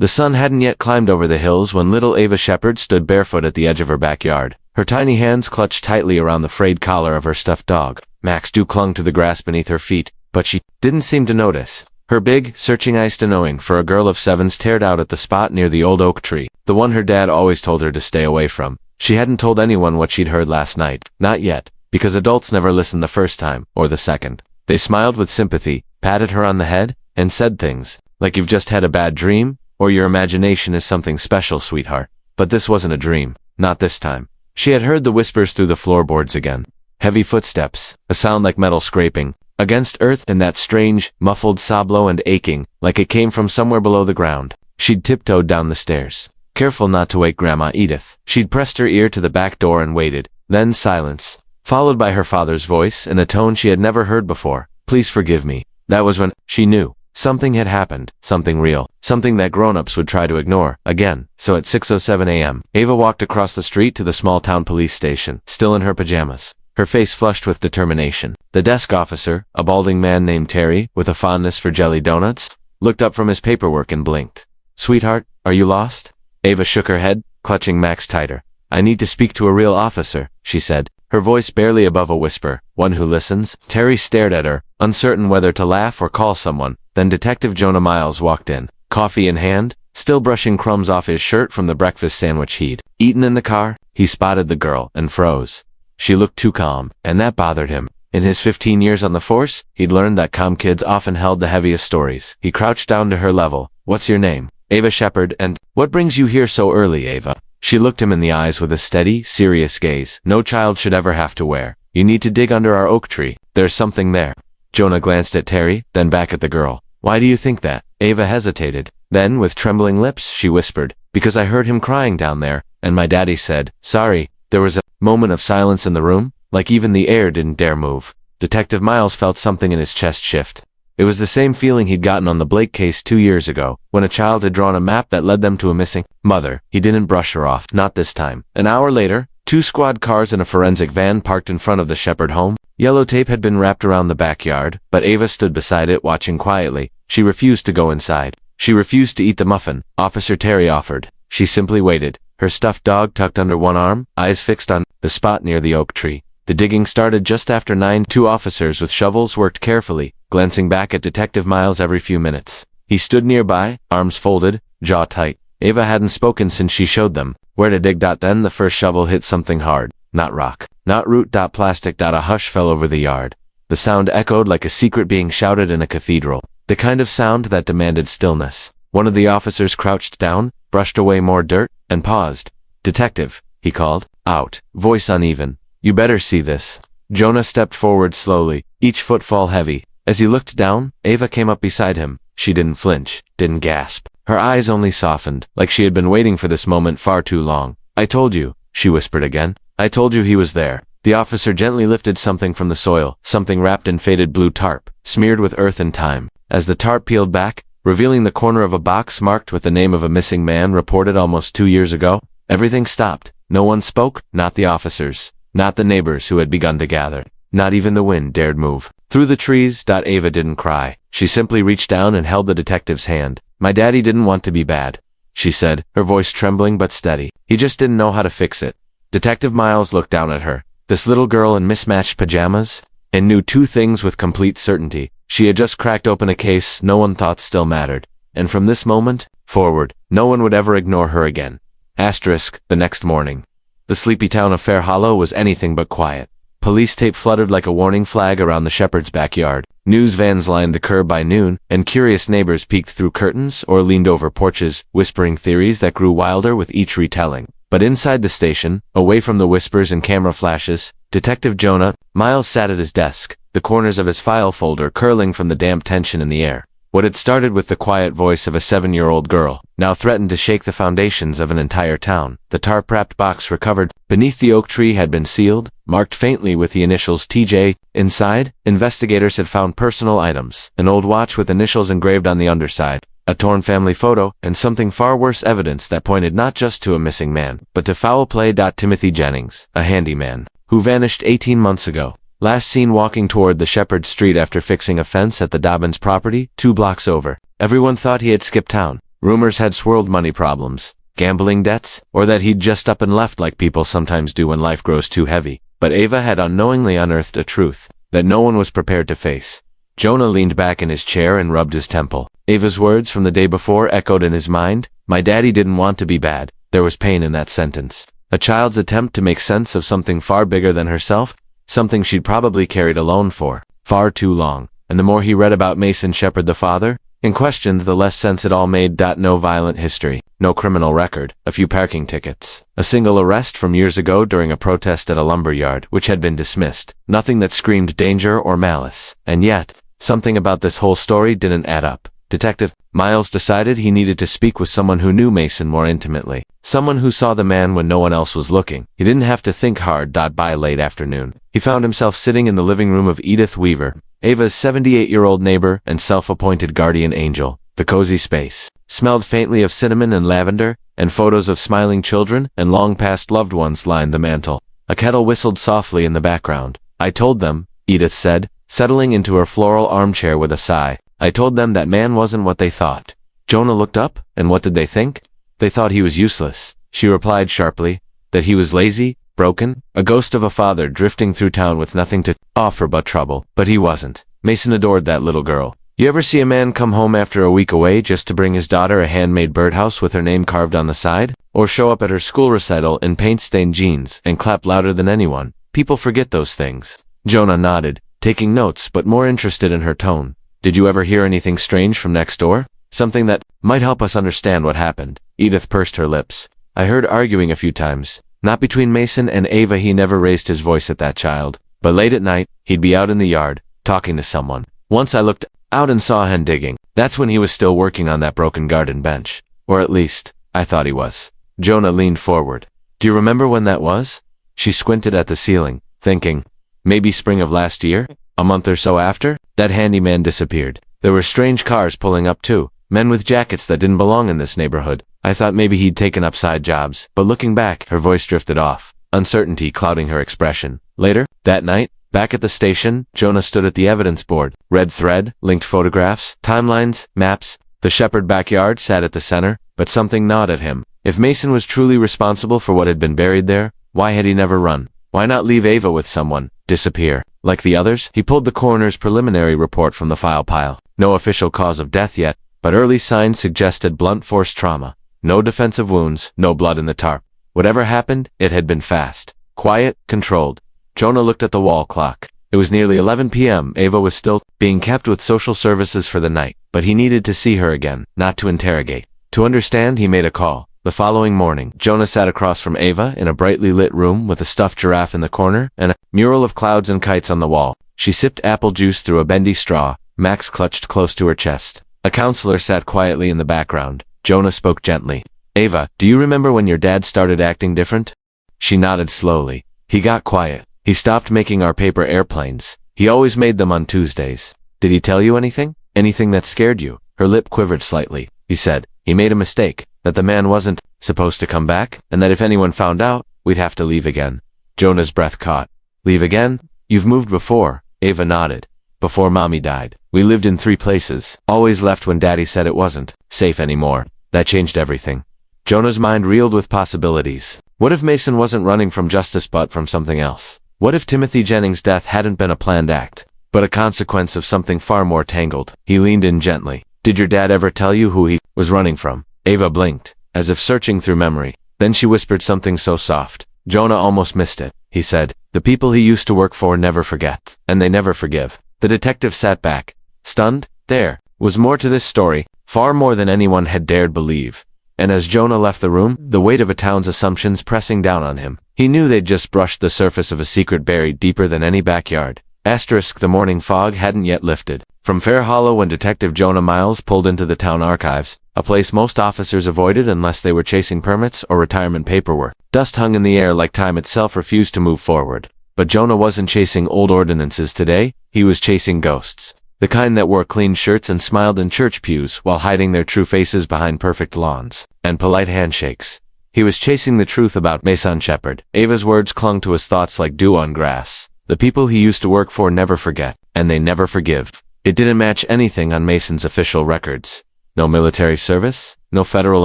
The sun hadn't yet climbed over the hills when little Ava Shepherd stood barefoot at the edge of her backyard. Her tiny hands clutched tightly around the frayed collar of her stuffed dog. Max clung to the grass beneath her feet, but she didn't seem to notice. Her big, searching eyes, knowing for a girl of 7, stared out at the spot near the old oak tree, the one her dad always told her to stay away from. She hadn't told anyone what she'd heard last night. Not yet, because adults never listen the first time, or the second. They smiled with sympathy, patted her on the head, and said things like, "You've just had a bad dream," or "Your imagination is something special, sweetheart." But this wasn't a dream. Not this time. She had heard the whispers through the floorboards again. Heavy footsteps, a sound like metal scraping against earth, and that strange, muffled sob, low and aching, like it came from somewhere below the ground. She'd tiptoed down the stairs, careful not to wake Grandma Edith. She'd pressed her ear to the back door and waited. Then silence, followed by her father's voice in a tone she had never heard before. "Please forgive me." That was when she knew something had happened, something real, something that grown-ups would try to ignore. Again. So at 6:07 a.m., Ava walked across the street to the small-town police station, still in her pajamas, her face flushed with determination. The desk officer, a balding man named Terry, with a fondness for jelly donuts, looked up from his paperwork and blinked. "Sweetheart, are you lost?" Ava shook her head, clutching Max tighter. "I need to speak to a real officer," she said, her voice barely above a whisper. "One who listens?" Terry stared at her, uncertain whether to laugh or call someone. Then Detective Jonah Miles walked in, coffee in hand, still brushing crumbs off his shirt from the breakfast sandwich he'd eaten in the car. He spotted the girl and froze. She looked too calm, and that bothered him. In his 15 years on the force, he'd learned that calm kids often held the heaviest stories. He crouched down to her level. "What's your name?" "Ava Shepherd. And what brings you here so early, Ava?" She looked him in the eyes with a steady, serious gaze. "No child should ever have to wear. You need to dig under our oak tree. There's something there." Jonah glanced at Terry, then back at the girl. "Why do you think that?" Ava hesitated. Then, with trembling lips, she whispered, "Because I heard him crying down there, and my daddy said, sorry." There was a moment of silence in the room, like even the air didn't dare move. Detective Miles felt something in his chest shift. It was the same feeling he'd gotten on the Blake case 2 years ago, when a child had drawn a map that led them to a missing mother. He didn't brush her off, not this time. An hour later, 2 squad cars and a forensic van parked in front of the Shepherd home. Yellow tape had been wrapped around the backyard, but Ava stood beside it, watching quietly. She refused to go inside. She refused to eat the muffin Officer Terry offered. She simply waited, her stuffed dog tucked under one arm, eyes fixed on the spot near the oak tree. The digging started just after 9. 2 officers with shovels worked carefully, glancing back at Detective Miles every few minutes. He stood nearby, arms folded, jaw tight. Ava hadn't spoken since she showed them where to dig. Then the first shovel hit something hard. Not rock, not root. Plastic. A hush fell over the yard. The sound echoed like a secret being shouted in a cathedral, the kind of sound that demanded stillness. One of the officers crouched down, brushed away more dirt, and paused. "Detective," he called, out, voice uneven. "You better see this." Jonah stepped forward slowly, each footfall heavy. As he looked down, Ava came up beside him. She didn't flinch, didn't gasp. Her eyes only softened, like she had been waiting for this moment far too long. "I told you," she whispered again. "I told you he was there." The officer gently lifted something from the soil, something wrapped in faded blue tarp, smeared with earth and time. As the tarp peeled back, revealing the corner of a box marked with the name of a missing man reported almost 2 years ago, everything stopped. No one spoke, not the officers, not the neighbors who had begun to gather. Not even the wind dared move through the trees. Ava didn't cry. She simply reached down and held the detective's hand. "My daddy didn't want to be bad," she said, her voice trembling but steady. "He just didn't know how to fix it." Detective Miles looked down at her, this little girl in mismatched pajamas, and knew 2 things with complete certainty. She had just cracked open a case no one thought still mattered, and from this moment forward, no one would ever ignore her again. The next morning, the sleepy town of Fair Hollow was anything but quiet. Police tape fluttered like a warning flag around the Shepherd's backyard. News vans lined the curb by noon, and curious neighbors peeked through curtains or leaned over porches, whispering theories that grew wilder with each retelling. But inside the station, away from the whispers and camera flashes, Detective Jonah Miles sat at his desk, the corners of his file folder curling from the damp tension in the air. What had started with the quiet voice of a 7-year-old girl now threatened to shake the foundations of an entire town. The tarp-wrapped box recovered beneath the oak tree had been sealed, marked faintly with the initials TJ. Inside, investigators had found personal items, an old watch with initials engraved on the underside, a torn family photo, and something far worse, evidence that pointed not just to a missing man, but to foul play. Timothy Jennings, a handyman, who vanished 18 months ago. Last seen walking toward the Shepherd Street after fixing a fence at the Dobbins property, 2 blocks over. Everyone thought he had skipped town. Rumors had swirled money problems, gambling debts, or that he'd just up and left like people sometimes do when life grows too heavy. But Ava had unknowingly unearthed a truth that no one was prepared to face. Jonah leaned back in his chair and rubbed his temple. Ava's words from the day before echoed in his mind. My daddy didn't want to be bad. There was pain in that sentence. A child's attempt to make sense of something far bigger than herself, something she'd probably carried alone for far too long. And the more he read about Mason Shepherd the father, and questioned, the less sense it all made. No violent history, no criminal record, a few parking tickets, a single arrest from years ago during a protest at a lumber yard, which had been dismissed. Nothing that screamed danger or malice. And yet, something about this whole story didn't add up. Detective Miles decided he needed to speak with someone who knew Mason more intimately. Someone who saw the man when no one else was looking. He didn't have to think hard. By late afternoon, he found himself sitting in the living room of Edith Weaver, Ava's 78-year-old neighbor and self-appointed guardian angel. The cozy space smelled faintly of cinnamon and lavender, and photos of smiling children and long-past loved ones lined the mantel. A kettle whistled softly in the background. I told them, Edith said, settling into her floral armchair with a sigh. I told them that man wasn't what they thought. Jonah looked up, and what did they think? They thought he was useless. She replied sharply, that he was lazy, broken, a ghost of a father drifting through town with nothing to offer but trouble. But he wasn't. Mason adored that little girl. You ever see a man come home after a week away just to bring his daughter a handmade birdhouse with her name carved on the side? Or show up at her school recital in paint-stained jeans and clap louder than anyone? People forget those things. Jonah nodded, taking notes but more interested in her tone. Did you ever hear anything strange from next door? Something that might help us understand what happened. Edith pursed her lips. I heard arguing a few times. Not between Mason and Ava. He never raised his voice at that child. But late at night, he'd be out in the yard, talking to someone. Once I looked out and saw a hen digging. That's when he was still working on that broken garden bench. Or at least, I thought he was. Jonah leaned forward. Do you remember when that was? She squinted at the ceiling, thinking, maybe spring of last year? A month or so after, that handyman disappeared. There were strange cars pulling up too. Men with jackets that didn't belong in this neighborhood. I thought maybe he'd taken up side jobs, but looking back, her voice drifted off, uncertainty clouding her expression. Later, that night, back at the station, Jonah stood at the evidence board. Red thread, linked photographs, timelines, maps. The Shepherd backyard sat at the center, but something gnawed at him. If Mason was truly responsible for what had been buried there, why had he never run? Why not leave Ava with someone? Disappear. Like the others? He pulled the coroner's preliminary report from the file pile. No official cause of death yet, but early signs suggested blunt force trauma. No defensive wounds, no blood in the tarp. Whatever happened, it had been fast, quiet, controlled. Jonah looked at the wall clock. It was nearly 11 p.m. Ava was still being kept with social services for the night, but he needed to see her again, not to interrogate. To understand, he made a call. The following morning, Jonah sat across from Ava in a brightly lit room with a stuffed giraffe in the corner and a mural of clouds and kites on the wall. She sipped apple juice through a bendy straw, Max clutched close to her chest. A counselor sat quietly in the background. Jonah spoke gently. Ava, do you remember when your dad started acting different? She nodded slowly. He got quiet. He stopped making our paper airplanes. He always made them on Tuesdays. Did he tell you anything? Anything that scared you? Her lip quivered slightly. He said, he made a mistake. That the man wasn't supposed to come back, and that if anyone found out, we'd have to leave again. Jonah's breath caught. Leave again? You've moved before. Ava nodded. Before Mommy died. We lived in 3 places. Always left when Daddy said it wasn't safe anymore. That changed everything. Jonah's mind reeled with possibilities. What if Mason wasn't running from justice but from something else? What if Timothy Jennings' death hadn't been a planned act, but a consequence of something far more tangled? He leaned in gently. Did your dad ever tell you who he was running from? Ava blinked, as if searching through memory. Then she whispered something so soft. Jonah almost missed it. He said, the people he used to work for never forget, and they never forgive. The detective sat back, stunned. There was more to this story, far more than anyone had dared believe. And as Jonah left the room, the weight of a town's assumptions pressing down on him, he knew they'd just brushed the surface of a secret buried deeper than any backyard. The morning fog hadn't yet lifted. From Fair Hollow, when Detective Jonah Miles pulled into the town archives, a place most officers avoided unless they were chasing permits or retirement paperwork, dust hung in the air like time itself refused to move forward. But Jonah wasn't chasing old ordinances today, he was chasing ghosts. The kind that wore clean shirts and smiled in church pews while hiding their true faces behind perfect lawns and polite handshakes. He was chasing the truth about Mason Shepherd. Ava's words clung to his thoughts like dew on grass. The people he used to work for never forget, and they never forgive. It didn't match anything on Mason's official records. No military service, no federal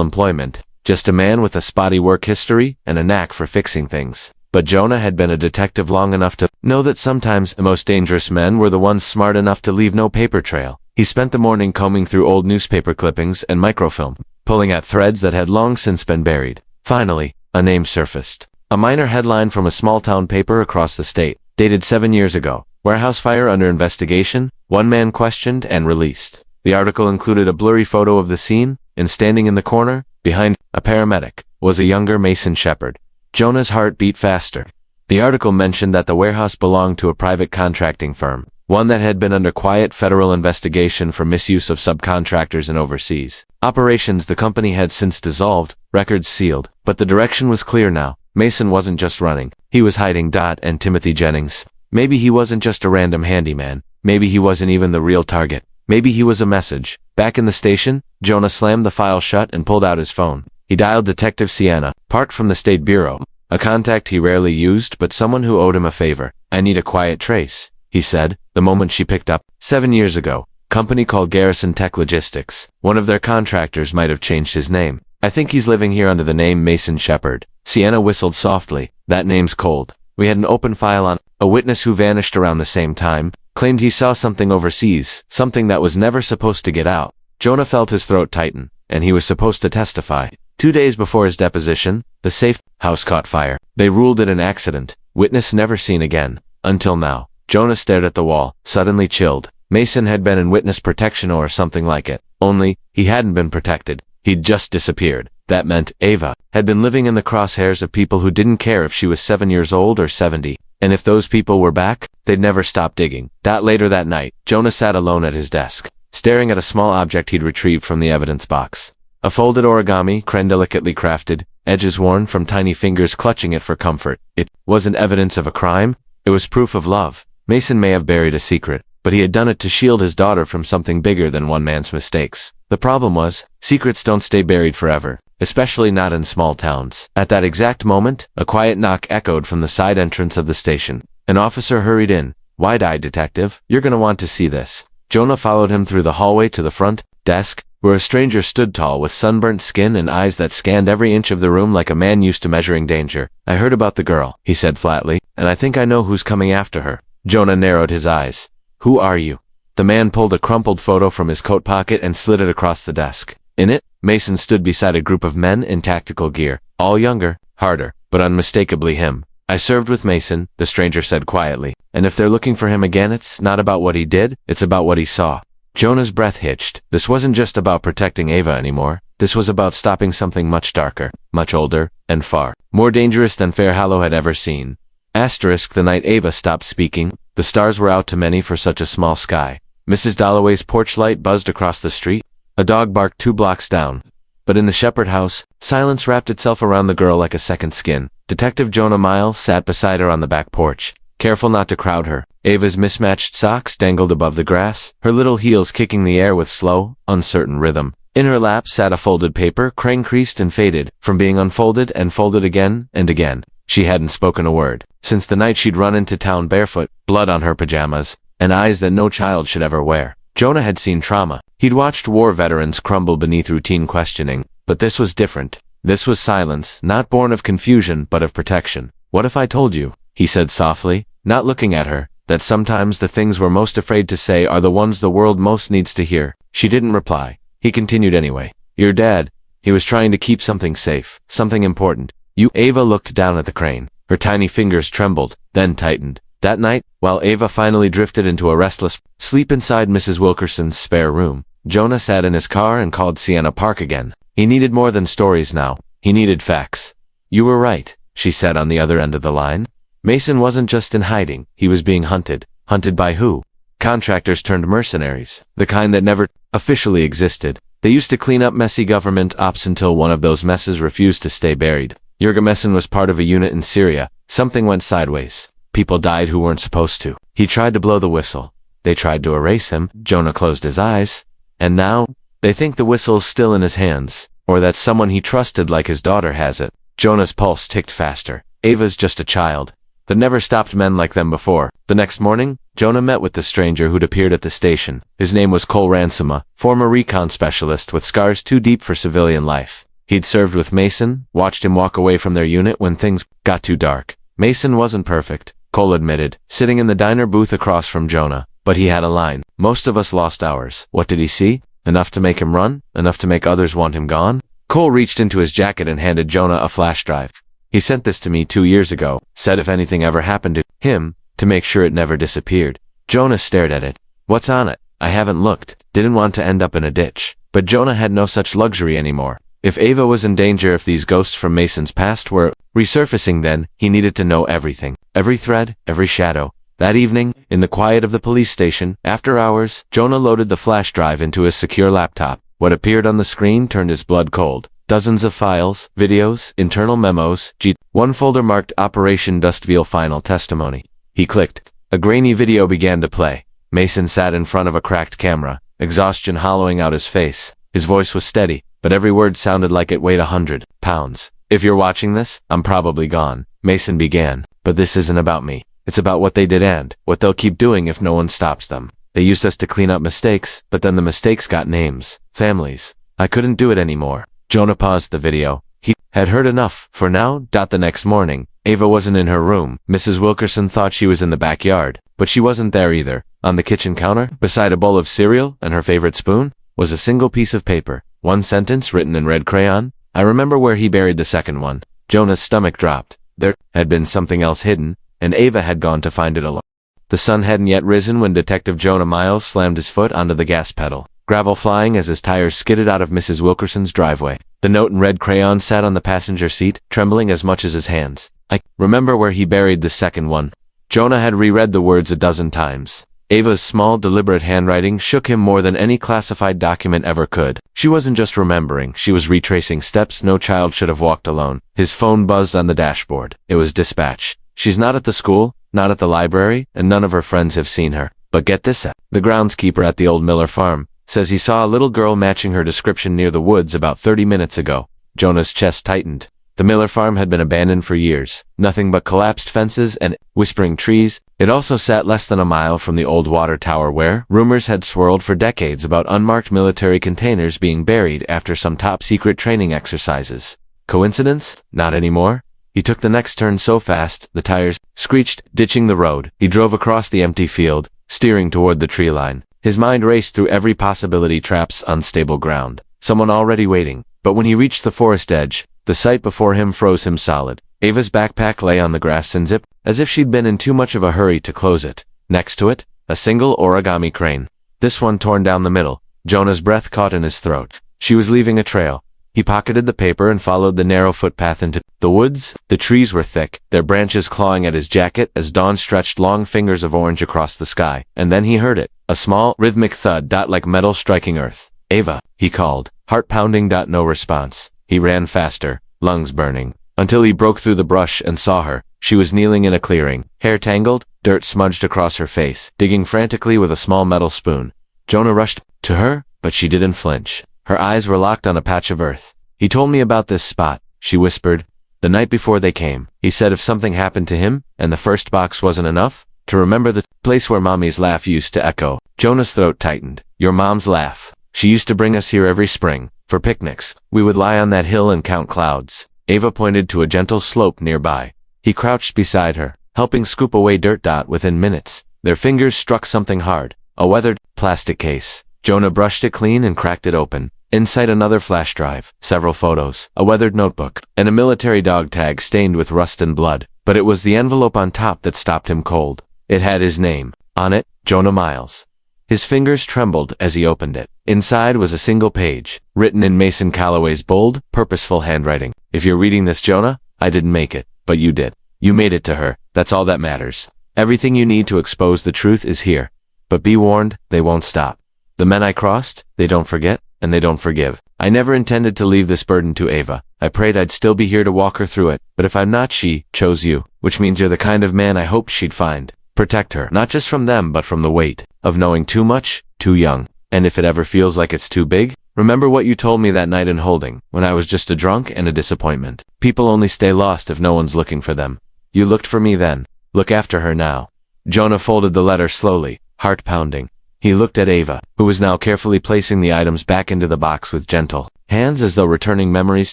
employment, just a man with a spotty work history and a knack for fixing things. But Jonah had been a detective long enough to know that sometimes the most dangerous men were the ones smart enough to leave no paper trail. He spent the morning combing through old newspaper clippings and microfilm, pulling at threads that had long since been buried. Finally, a name surfaced. A minor headline from a small-town paper across the state, dated 7 years ago. Warehouse fire under investigation, one man questioned and released. The article included a blurry photo of the scene, and standing in the corner, behind a paramedic, was a younger Mason Shepherd. Jonah's heart beat faster. The article mentioned that the warehouse belonged to a private contracting firm, one that had been under quiet federal investigation for misuse of subcontractors in overseas operations. The company had since dissolved, records sealed, but the direction was clear now. Mason wasn't just running, he was hiding. And Timothy Jennings. Maybe he wasn't just a random handyman, maybe he wasn't even the real target. Maybe he was a message. Back in the station, Jonah slammed the file shut and pulled out his phone. He dialed Detective Sienna, part from the State Bureau, a contact he rarely used but someone who owed him a favor. "I need a quiet trace," he said, the moment she picked up. 7 years ago, company called Garrison Tech Logistics. One of their contractors might have changed his name. "I think he's living here under the name Mason Shepherd." Sienna whistled softly. "That name's cold. We had an open file on a witness who vanished around the same time, claimed he saw something overseas, something that was never supposed to get out." Jonah felt his throat tighten, and he was supposed to testify. 2 days before his deposition, the safe house caught fire. They ruled it an accident. Witness never seen again. Until now. Jonah stared at the wall, suddenly chilled. Mason had been in witness protection or something like it. Only, he hadn't been protected. He'd just disappeared. That meant Ava had been living in the crosshairs of people who didn't care if she was 7 years old or 70. And if those people were back, they'd never stop digging. Later that night, Jonah sat alone at his desk, staring at a small object he'd retrieved from the evidence box. A folded origami, crane delicately crafted, edges worn from tiny fingers clutching it for comfort. It wasn't evidence of a crime. It was proof of love. Mason may have buried a secret, but he had done it to shield his daughter from something bigger than one man's mistakes. The problem was, secrets don't stay buried forever, especially not in small towns. At that exact moment, a quiet knock echoed from the side entrance of the station. An officer hurried in. "Wide-eyed detective, you're gonna want to see this." Jonah followed him through the hallway to the front desk, where a stranger stood tall with sunburnt skin and eyes that scanned every inch of the room like a man used to measuring danger. "I heard about the girl," he said flatly, "and I think I know who's coming after her." Jonah narrowed his eyes. "Who are you?" The man pulled a crumpled photo from his coat pocket and slid it across the desk. In it, Mason stood beside a group of men in tactical gear, all younger, harder, but unmistakably him. "I served with Mason," the stranger said quietly, "and if they're looking for him again, it's not about what he did, it's about what he saw." Jonah's breath hitched. This wasn't just about protecting Ava anymore. This was about stopping something much darker, much older, and far more dangerous than Fair Hallow had ever seen. The night Ava stopped speaking, the stars were out to many for such a small sky. Mrs. Dalloway's porch light buzzed across the street. A dog barked 2 blocks down. But in the Shepherd house, silence wrapped itself around the girl like a second skin. Detective Jonah Miles sat beside her on the back porch, careful not to crowd her. Ava's mismatched socks dangled above the grass, her little heels kicking the air with slow, uncertain rhythm. In her lap sat a folded paper, crane-creased and faded, from being unfolded and folded again and again. She hadn't spoken a word since the night she'd run into town barefoot, blood on her pajamas, and eyes that no child should ever wear. Jonah had seen trauma. He'd watched war veterans crumble beneath routine questioning, but this was different. This was silence, not born of confusion but of protection. "What if I told you," he said softly, not looking at her, "that sometimes the things we're most afraid to say are the ones the world most needs to hear?" She didn't reply. He continued anyway. "Your dad, he was trying to keep something safe, something important. Ava looked down at the crane. Her tiny fingers trembled, then tightened. That night, while Ava finally drifted into a restless sleep inside Mrs. Wilkerson's spare room, Jonah sat in his car and called Sienna Park again. He needed more than stories now. He needed facts. "You were right," she said on the other end of the line. Mason wasn't just in hiding, he was being hunted. Hunted by who? Contractors turned mercenaries. The kind that never officially existed. They used to clean up messy government ops until one of those messes refused to stay buried. Jurgen was part of a unit in Syria. Something went sideways. People died who weren't supposed to. He tried to blow the whistle. They tried to erase him. Jonah closed his eyes. And now, they think the whistle's still in his hands, or that someone he trusted like his daughter has it. Jonah's pulse ticked faster. Ava's just a child. that never stopped men like them before. The next morning, Jonah met with the stranger who'd appeared at the station. His name was Cole Ransoma, former recon specialist with scars too deep for civilian life. He'd served with Mason, watched him walk away from their unit when things got too dark. Mason wasn't perfect, Cole admitted, sitting in the diner booth across from Jonah, but he had a line. Most of us lost ours. What did he see? Enough to make him run? Enough to make others want him gone? Cole reached into his jacket and handed Jonah a flash drive. He sent this to me 2 years ago, said if anything ever happened to him, to make sure it never disappeared. Jonah stared at it. What's on it? I haven't looked, didn't want to end up in a ditch. But Jonah had no such luxury anymore. If Ava was in danger, if these ghosts from Mason's past were resurfacing, then he needed to know everything. Every thread, every shadow. That evening, in the quiet of the police station, after hours, Jonah loaded the flash drive into his secure laptop. What appeared on the screen turned his blood cold. Dozens of files, videos, internal memos, one folder marked Operation Dustville Final Testimony. He clicked. A grainy video began to play. Mason sat in front of a cracked camera, exhaustion hollowing out his face. His voice was steady, but every word sounded like it weighed 100 pounds. If you're watching this, I'm probably gone, Mason began. But this isn't about me. It's about what they did and what they'll keep doing if no one stops them. They used us to clean up mistakes, but then the mistakes got names, families. I couldn't do it anymore. Jonah paused the video. He had heard enough for now. The next morning, Ava wasn't in her room. Mrs. Wilkerson thought she was in the backyard, but she wasn't there either. On the kitchen counter, beside a bowl of cereal and her favorite spoon, was a single piece of paper. One sentence written in red crayon. I remember where he buried the second one. Jonah's stomach dropped. There had been something else hidden, and Ava had gone to find it alone. The sun hadn't yet risen when Detective Jonah Miles slammed his foot onto the gas pedal. Gravel flying as his tires skidded out of Mrs. Wilkerson's driveway. The note in red crayon sat on the passenger seat, trembling as much as his hands. I remember where he buried the second one. Jonah had reread the words a dozen times. Ava's small, deliberate handwriting shook him more than any classified document ever could. She wasn't just remembering, she was retracing steps no child should have walked alone. His phone buzzed on the dashboard. It was dispatch. She's not at the school, not at the library, and none of her friends have seen her. But get this, the groundskeeper at the old Miller farm says he saw a little girl matching her description near the woods about 30 minutes ago. Jonah's chest tightened. The Miller farm had been abandoned for years. Nothing but collapsed fences and whispering trees. It also sat less than a mile from the old water tower where rumors had swirled for decades about unmarked military containers being buried after some top-secret training exercises. Coincidence? Not anymore. He took the next turn so fast, the tires screeched, ditching the road. He drove across the empty field, steering toward the tree line. His mind raced through every possibility. Traps, unstable ground, someone already waiting. But when he reached the forest edge, the sight before him froze him solid. Ava's backpack lay on the grass unzipped, as if she'd been in too much of a hurry to close it. Next to it, a single origami crane. This one torn down the middle. Jonah's breath caught in his throat. She was leaving a trail. He pocketed the paper and followed the narrow footpath into the woods. The trees were thick, their branches clawing at his jacket as dawn stretched long fingers of orange across the sky. And then he heard it. A small, rhythmic thud, like metal striking earth. Ava, he called. Heart pounding. No response. He ran faster, lungs burning, until he broke through the brush and saw her. She was kneeling in a clearing, hair tangled, dirt smudged across her face, digging frantically with a small metal spoon. Jonah rushed to her, but she didn't flinch. Her eyes were locked on a patch of earth. He told me about this spot, she whispered. The night before they came, he said if something happened to him, and the first box wasn't enough, to remember the place where Mommy's laugh used to echo. Jonah's throat tightened. Your mom's laugh. She used to bring us here every spring. For picnics, we would lie on that hill and count clouds. Ava pointed to a gentle slope nearby. He crouched beside her, helping scoop away dirt. Within minutes, their fingers struck something hard, a weathered plastic case. Jonah brushed it clean and cracked it open. Inside another flash drive, several photos, a weathered notebook, and a military dog tag stained with rust and blood. But it was the envelope on top that stopped him cold. It had his name on it, Jonah Miles. His fingers trembled as he opened it. Inside was a single page, written in Mason Calloway's bold, purposeful handwriting. If you're reading this, Jonah, I didn't make it, but you did. You made it to her. That's all that matters. Everything you need to expose the truth is here. But be warned, they won't stop. The men I crossed, they don't forget, and they don't forgive. I never intended to leave this burden to Ava. I prayed I'd still be here to walk her through it. But if I'm not, she chose you, which means you're the kind of man I hoped she'd find. Protect her, not just from them, but from the weight of knowing too much, too young. And if it ever feels like it's too big, remember what you told me that night in Holding, when I was just a drunk and a disappointment. People only stay lost if no one's looking for them. You looked for me then. Look after her now. Jonah folded the letter slowly, heart pounding. He looked at Ava, who was now carefully placing the items back into the box with gentle hands as though returning memories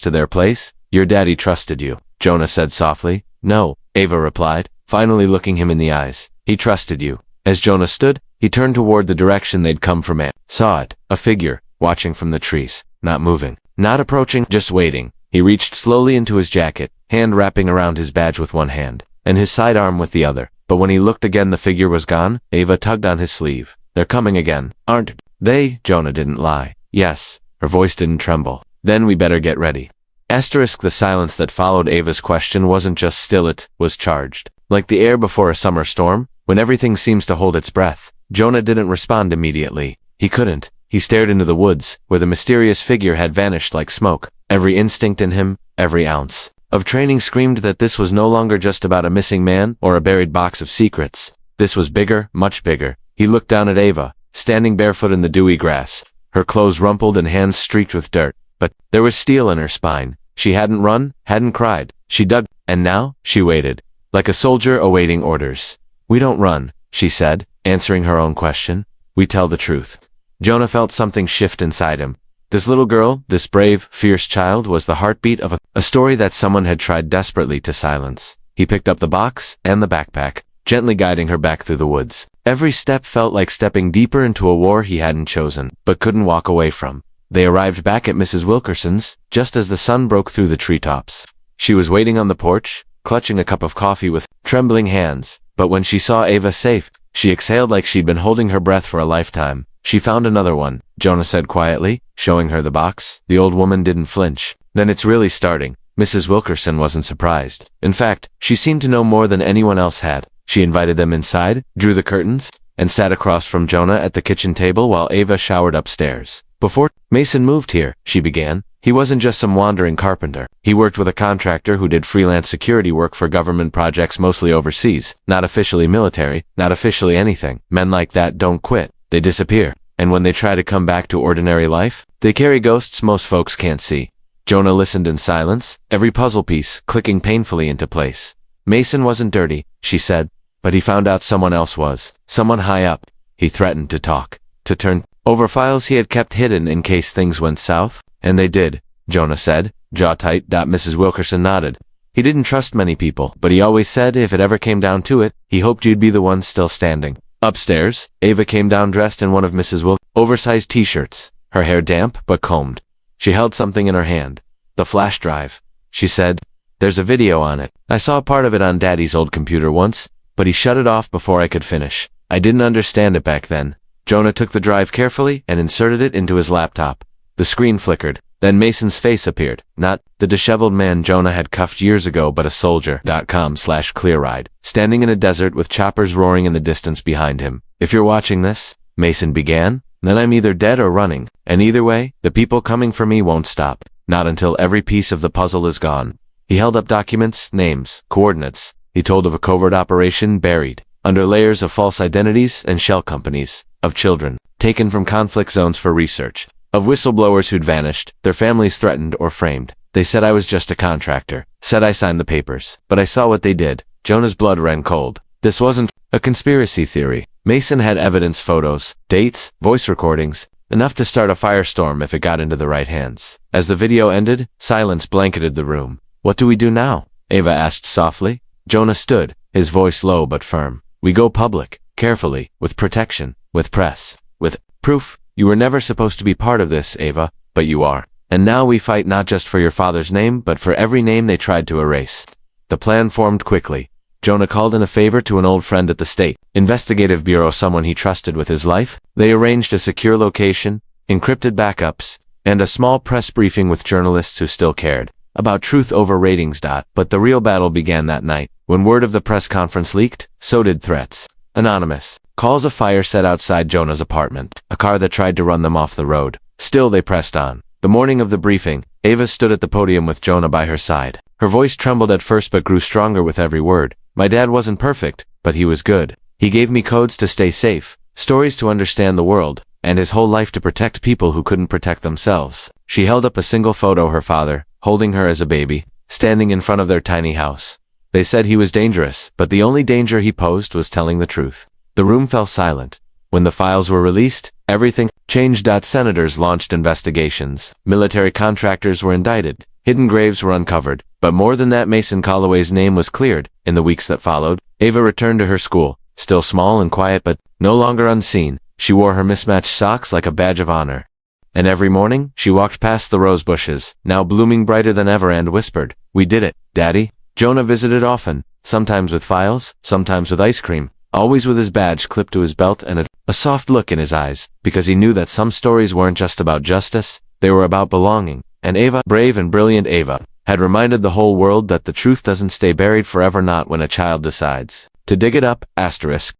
to their place. Your daddy trusted you, Jonah said softly. No, Ava replied, finally looking him in the eyes. He trusted you. As Jonah stood, he turned toward the direction they'd come from and saw it, a figure, watching from the trees, not moving, not approaching, just waiting. He reached slowly into his jacket, hand wrapping around his badge with one hand, and his sidearm with the other. But when he looked again, the figure was gone. Ava tugged on his sleeve. They're coming again, aren't they? Jonah didn't lie. Yes. Her voice didn't tremble. Then we better get ready. Asterisk, the silence that followed Ava's question wasn't just still, it was charged. Like the air before a summer storm, when everything seems to hold its breath. Jonah didn't respond immediately. He couldn't. He stared into the woods, where the mysterious figure had vanished like smoke. Every instinct in him, every ounce of training screamed that this was no longer just about a missing man or a buried box of secrets. This was bigger, much bigger. He looked down at Ava, standing barefoot in the dewy grass, her clothes rumpled and hands streaked with dirt. But there was steel in her spine. She hadn't run, hadn't cried. She dug, and now, she waited, like a soldier awaiting orders. We don't run, she said, answering her own question. We tell the truth. Jonah felt something shift inside him. This little girl, this brave, fierce child, was the heartbeat of a story that someone had tried desperately to silence. He picked up the box and the backpack, gently guiding her back through the woods. Every step felt like stepping deeper into a war he hadn't chosen, but couldn't walk away from. They arrived back at Mrs. Wilkerson's, just as the sun broke through the treetops. She was waiting on the porch, clutching a cup of coffee with trembling hands. But when she saw Ava safe, she exhaled like she'd been holding her breath for a lifetime. She found another one, Jonah said quietly, showing her the box. The old woman didn't flinch. Then it's really starting. Mrs. Wilkerson wasn't surprised. In fact, she seemed to know more than anyone else had. She invited them inside, drew the curtains, and sat across from Jonah at the kitchen table while Ava showered upstairs. Before Mason moved here, she began, he wasn't just some wandering carpenter. He worked with a contractor who did freelance security work for government projects mostly overseas, not officially military, not officially anything. Men like that don't quit. They disappear. And when they try to come back to ordinary life, they carry ghosts most folks can't see. Jonah listened in silence, every puzzle piece clicking painfully into place. Mason wasn't dirty, she said, but he found out someone else was. Someone high up. He threatened to talk, to turn over files he had kept hidden in case things went south. And they did, Jonah said, jaw tight. Mrs. Wilkerson nodded. He didn't trust many people, but he always said if it ever came down to it, he hoped you'd be the one still standing. Upstairs, Ava came down dressed in one of Mrs. Wilkerson's oversized t-shirts, her hair damp but combed. She held something in her hand. The flash drive, she said. There's a video on it. I saw part of it on Daddy's old computer once, but he shut it off before I could finish. I didn't understand it back then. Jonah took the drive carefully and inserted it into his laptop. The screen flickered. Then Mason's face appeared. Not the disheveled man Jonah had cuffed years ago, but a soldier. .com/clearride, standing in a desert with choppers roaring in the distance behind him. If you're watching this, Mason began, then I'm either dead or running. And either way, the people coming for me won't stop. Not until every piece of the puzzle is gone. He held up documents, names, coordinates. He told of a covert operation buried under layers of false identities and shell companies, of children taken from conflict zones for research, of whistleblowers who'd vanished, their families threatened or framed. They said I was just a contractor, said I signed the papers, but I saw what they did. Jonah's blood ran cold. This wasn't a conspiracy theory. Mason had evidence, photos, dates, voice recordings, enough to start a firestorm if it got into the right hands. As the video ended, silence blanketed the room. What do we do now? Ava asked softly. Jonah stood, his voice low but firm. We go public, carefully, with protection, with press, with proof. You were never supposed to be part of this, Ava, but you are. And now we fight not just for your father's name, but for every name they tried to erase. The plan formed quickly. Jonah called in a favor to an old friend at the State Investigative Bureau, someone he trusted with his life. They arranged a secure location, encrypted backups, and a small press briefing with journalists who still cared about truth over ratings. But the real battle began that night. When word of the press conference leaked, so did threats. Anonymous calls of fire set outside Jonah's apartment, a car that tried to run them off the road. Still they pressed on. The morning of the briefing, Ava stood at the podium with Jonah by her side. Her voice trembled at first but grew stronger with every word. My dad wasn't perfect, but he was good. He gave me codes to stay safe, stories to understand the world, and his whole life to protect people who couldn't protect themselves. She held up a single photo, her father, holding her as a baby, standing in front of their tiny house. They said he was dangerous, but the only danger he posed was telling the truth. The room fell silent. When the files were released, everything changed. Senators launched investigations. Military contractors were indicted. Hidden graves were uncovered. But more than that, Mason Calloway's name was cleared. In the weeks that followed, Ava returned to her school, still small and quiet but no longer unseen. She wore her mismatched socks like a badge of honor. And every morning, she walked past the rose bushes, now blooming brighter than ever, and whispered, "We did it, Daddy." Jonah visited often, sometimes with files, sometimes with ice cream, always with his badge clipped to his belt and a soft look in his eyes, because he knew that some stories weren't just about justice, they were about belonging. And Ava, brave and brilliant Ava, had reminded the whole world that the truth doesn't stay buried forever, not when a child decides to dig it up. Asterisk.